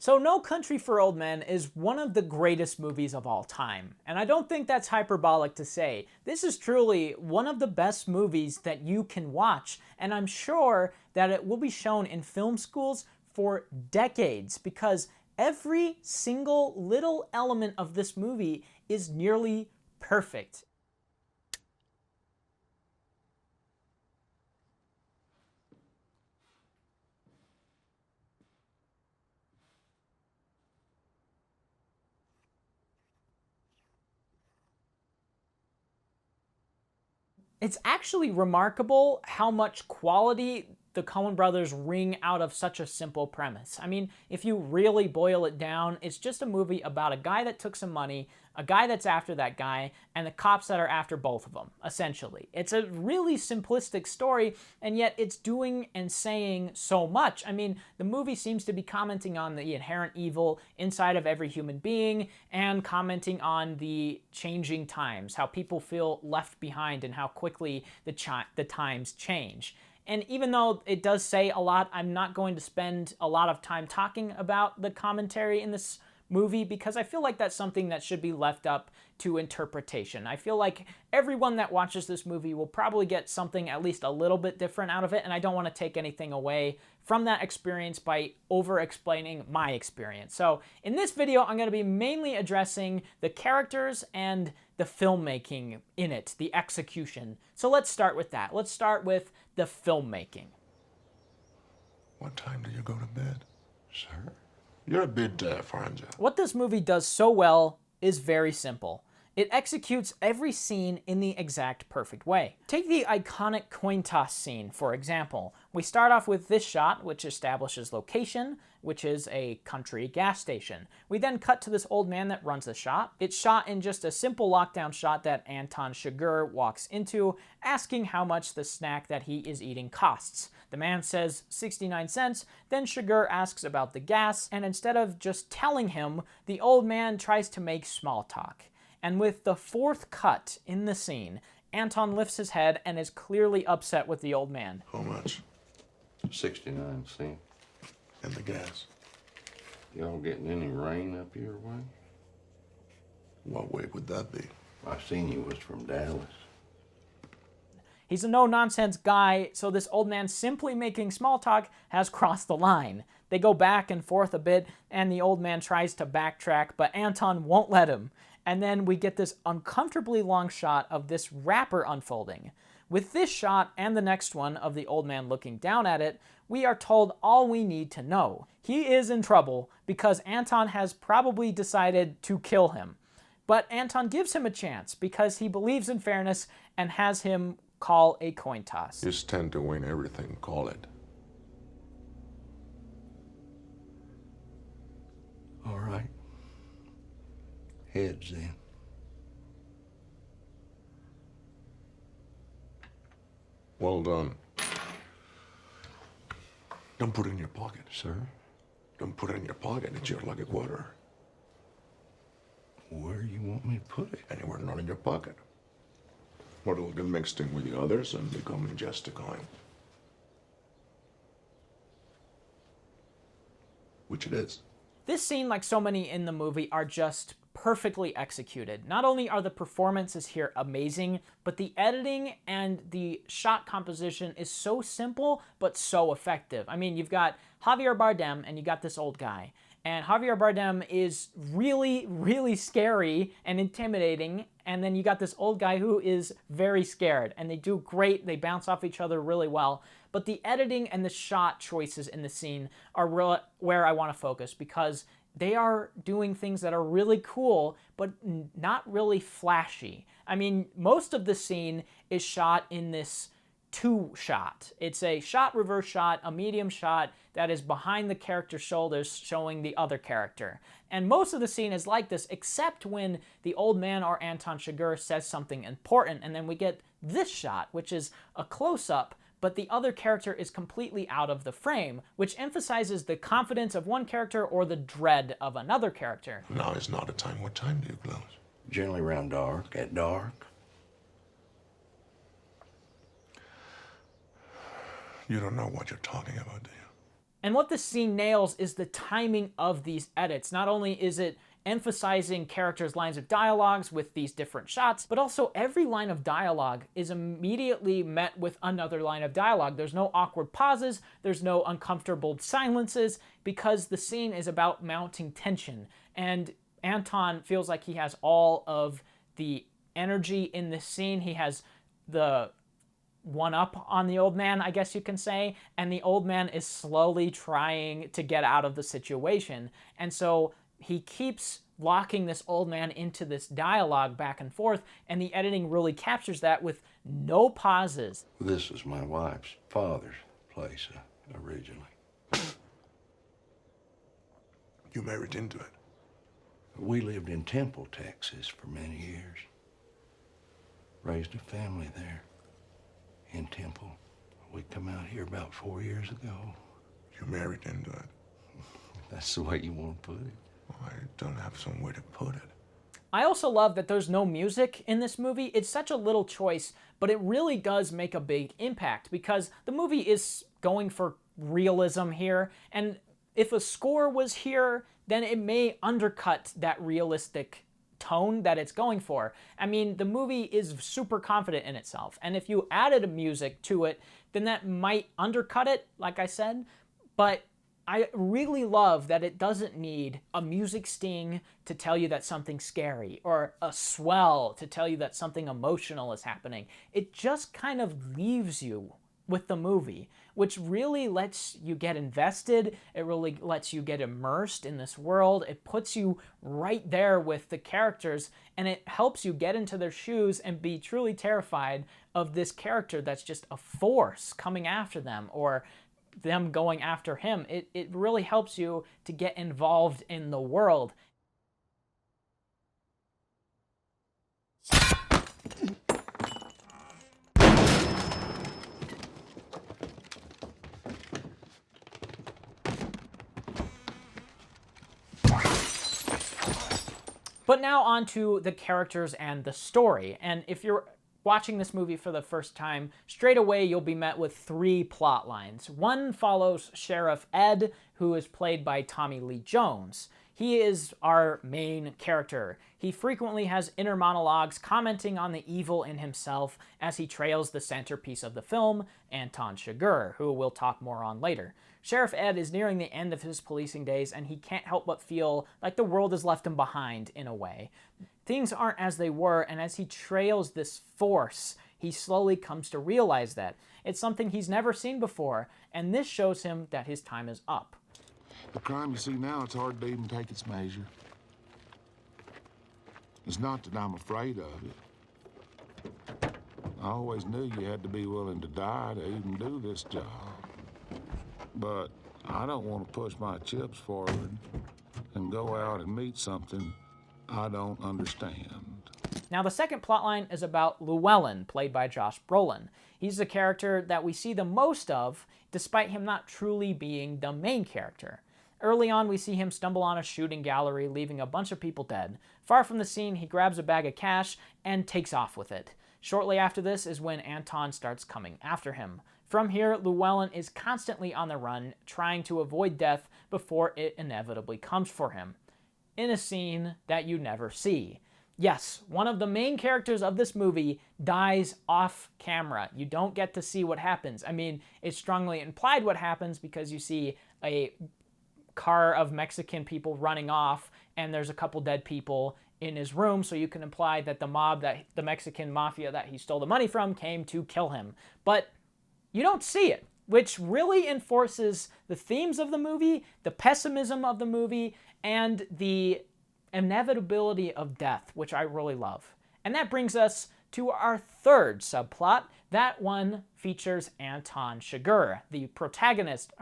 So No Country for Old Men is one of the greatest movies of all time, and I don't think that's hyperbolic to say. This is truly one of the best movies that you can watch, and I'm sure that it will be shown in film schools for decades because every single little element of this movie is nearly perfect. It's actually remarkable how much quality the Coen Brothers wring out of such a simple premise. I mean, if you really boil it down, it's just a movie about a guy that took some money, a guy that's after that guy, and the cops that are after both of them, essentially. It's a really simplistic story, and yet it's doing and saying so much. I mean, the movie seems to be commenting on the inherent evil inside of every human being and commenting on the changing times, how people feel left behind and how quickly the times change. And even though it does say a lot, I'm not going to spend a lot of time talking about the commentary in this movie because I feel like that's something that should be left up to interpretation. I feel like everyone that watches this movie will probably get something at least a little bit different out of it, and I don't want to take anything away from that experience by over-explaining my experience. So in this video, I'm going to be mainly addressing the characters and the filmmaking in it, the execution. So let's start with that. Let's start with the filmmaking. What time do you go to bed, sir? You're a bit deaf, aren't you? What this movie does so well is very simple. It executes every scene in the exact perfect way. Take the iconic coin toss scene, for example. We start off with this shot, which establishes location, which is a country gas station. We then cut to this old man that runs the shop. It's shot in just a simple lockdown shot that Anton Chigurh walks into, asking how much the snack that he is eating costs. The man says 69 cents, then Chigurh asks about the gas, and instead of just telling him, the old man tries to make small talk. And with the fourth cut in the scene, Anton lifts his head and is clearly upset with the old man. How much? 69 cents. And the gas? Y'all getting any rain up your way? What way would that be? I seen you was from Dallas. He's a no-nonsense guy, so this old man simply making small talk has crossed the line. They go back and forth a bit, and the old man tries to backtrack, but Anton won't let him. And then we get this uncomfortably long shot of this wrapper unfolding. With this shot and the next one of the old man looking down at it, we are told all we need to know. He is in trouble because Anton has probably decided to kill him. But Anton gives him a chance because he believes in fairness and has him call a coin toss. You stand to win everything, call it. All right. Heads then. Well done. Don't put it in your pocket. Sir? Don't put it in your pocket. It's your lucky quarter. Where you want me to put it? Anywhere not in your pocket. Or it'll get mixed in with the others and become just a coin. Which it is. This scene, like so many in the movie, are just perfectly executed. Not only are the performances here amazing, but the editing and the shot composition is so simple, but so effective. I mean, you've got Javier Bardem and you got this old guy. And Javier Bardem is really, really scary and intimidating. And then you got this old guy who is very scared. And they do great. They bounce off each other really well. But the editing and the shot choices in the scene are where I want to focus because they are doing things that are really cool, but not really flashy. I mean, most of the scene is shot in this two-shot. It's a shot, reverse shot, a medium shot that is behind the character's shoulders showing the other character. And most of the scene is like this, except when the old man or Anton Chigurh says something important, and then we get this shot, which is a close-up, but the other character is completely out of the frame, which emphasizes the confidence of one character or the dread of another character. Now is not a time. What time do you close? Generally around dark, at dark. You don't know what you're talking about, do you? And what this scene nails is the timing of these edits. Not only is it emphasizing characters' lines of dialogues with these different shots, but also every line of dialogue is immediately met with another line of dialogue. There's no awkward pauses, there's no uncomfortable silences, because the scene is about mounting tension. And Anton feels like he has all of the energy in this scene. He has the one up on the old man, I guess you can say, and the old man is slowly trying to get out of the situation. And so he keeps locking this old man into this dialogue back and forth, and the editing really captures that with no pauses. This was my wife's father's place originally. You married into it. We lived in Temple, Texas for many years. Raised a family there in Temple. We come out here about 4 years ago. You married into it. That's the way you want to put it. I don't have some way to put it. I also love that there's no music in this movie. It's such a little choice, but it really does make a big impact because the movie is going for realism here, and if a score was here, then it may undercut that realistic tone that it's going for. I mean, the movie is super confident in itself, and if you added music to it, then that might undercut it, like I said, but I really love that it doesn't need a music sting to tell you that something's scary or a swell to tell you that something emotional is happening. It just kind of leaves you with the movie, which really lets you get invested. It really lets you get immersed in this world. It puts you right there with the characters, and it helps you get into their shoes and be truly terrified of this character that's just a force coming after them, or them going after him. It really helps you to get involved in the world. But now on to the characters and the story. And if you're watching this movie for the first time, straight away you'll be met with 3 plot lines. One follows Sheriff Ed, who is played by Tommy Lee Jones. He is our main character. He frequently has inner monologues commenting on the evil in himself as he trails the centerpiece of the film, Anton Chigurh, who we'll talk more on later. Sheriff Ed is nearing the end of his policing days, and he can't help but feel like the world has left him behind in a way. Things aren't as they were, and as he trails this force, he slowly comes to realize that. It's something he's never seen before, and this shows him that his time is up. The crime you see now, it's hard to even take its measure. It's not that I'm afraid of it. I always knew you had to be willing to die to even do this job. But I don't want to push my chips forward and go out and meet something I don't understand. Now, the second plotline is about Llewellyn, played by Josh Brolin. He's the character that we see the most of, despite him not truly being the main character. Early on, we see him stumble on a shooting gallery, leaving a bunch of people dead. Far from the scene, he grabs a bag of cash and takes off with it. Shortly after this is when Anton starts coming after him. From here, Llewellyn is constantly on the run, trying to avoid death before it inevitably comes for him, in a scene that you never see. Yes, one of the main characters of this movie dies off camera. You don't get to see what happens. I mean, it's strongly implied what happens because you see a car of Mexican people running off, and there's a couple dead people in his room, so you can imply that the Mexican mafia that he stole the money from came to kill him. But you don't see it, which really enforces the themes of the movie, the pessimism of the movie, and the inevitability of death, which I really love. And that brings us to our third subplot. That one features Anton Chigurh, the antagonist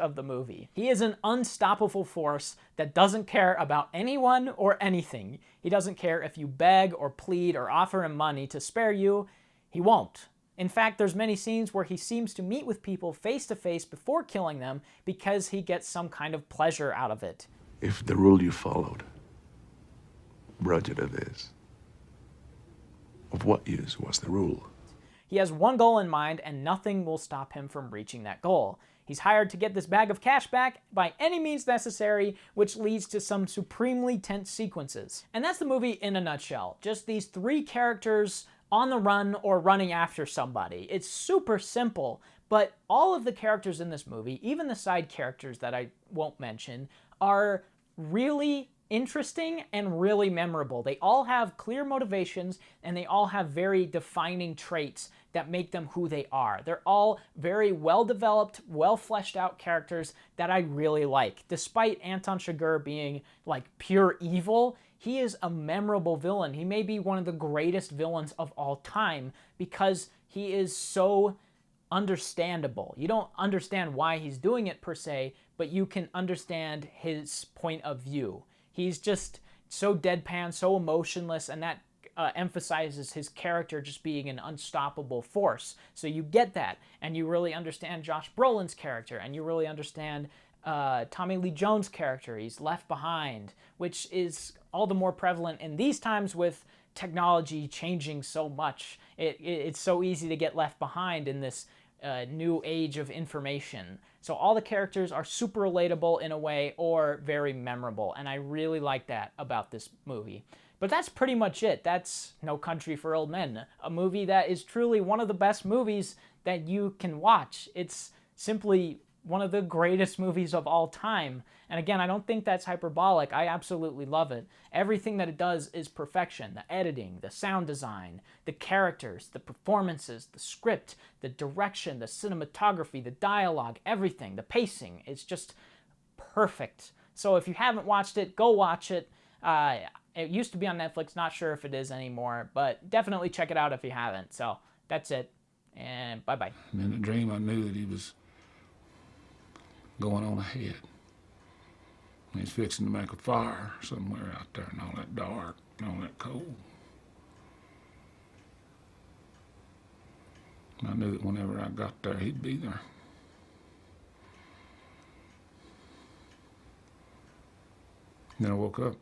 of the movie. He is an unstoppable force that doesn't care about anyone or anything. He doesn't care if you beg or plead or offer him money to spare you. He won't. In fact, there's many scenes where he seems to meet with people face to face before killing them because he gets some kind of pleasure out of it. If the rule you followed, Brudget is, of what use was the rule? He has one goal in mind, and nothing will stop him from reaching that goal. He's hired to get this bag of cash back by any means necessary, which leads to some supremely tense sequences. And that's the movie in a nutshell. Just these three characters on the run or running after somebody. It's super simple, but all of the characters in this movie, even the side characters that I won't mention, are really interesting and really memorable. They all have clear motivations and they all have very defining traits that make them who they are. They're all very well-developed, well-fleshed-out characters that I really like. Despite Anton Chigurh being like pure evil, he is a memorable villain. He may be one of the greatest villains of all time because he is so understandable. You don't understand why he's doing it per se, but you can understand his point of view. He's just so deadpan, so emotionless, and that emphasizes his character just being an unstoppable force. So you get that, and you really understand Josh Brolin's character, and you really understand Tommy Lee Jones' character. He's left behind, which is all the more prevalent in these times with technology changing so much. It's so easy to get left behind in this new age of information. So all the characters are super relatable in a way or very memorable, and I really like that about this movie. But that's pretty much it. That's No Country for Old Men, a movie that is truly one of the best movies that you can watch. It's simply one of the greatest movies of all time. And again, I don't think that's hyperbolic. I absolutely love it. Everything that it does is perfection. The editing, the sound design, the characters, the performances, the script, the direction, the cinematography, the dialogue, everything, the pacing. It's just perfect. So if you haven't watched it, go watch it. It used to be on Netflix. Not sure if it is anymore, but definitely check it out if you haven't. So that's it. And bye-bye. In the dream, I knew that he was going on ahead. He's fixing to make a fire somewhere out there in all that dark and all that cold. I knew that whenever I got there, he'd be there. Then I woke up.